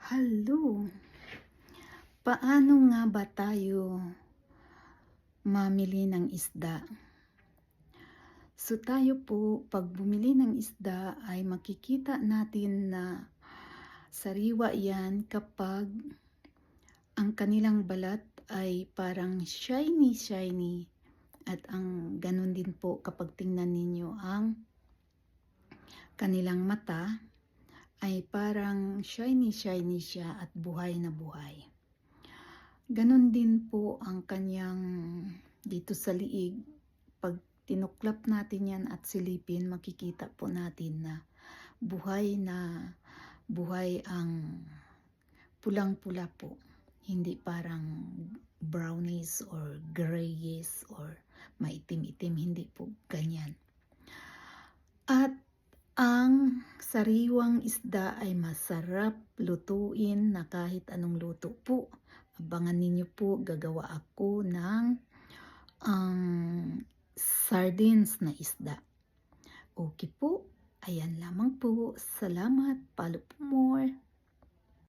Hello! Paano nga ba tayo mamili ng isda? So tayo po, pag bumili ng isda ay makikita natin na sariwa yan kapag ang kanilang balat ay parang shiny at ang ganun din po kapag tingnan ninyo ang kanilang mata ay parang shiny siya at buhay na buhay. Ganon din po ang kanyang dito sa liig. Pag tinuklap natin yan at silipin, makikita po natin na buhay ang pulang-pula po. Hindi parang brownish or grayish or maitim-itim, hindi po ganyan. At ang sariwang isda ay masarap lutuin na kahit anong luto po. Abangan ninyo po, gagawa ako ng sardines na isda. Okay po, ayan lamang po. Salamat, follow po more.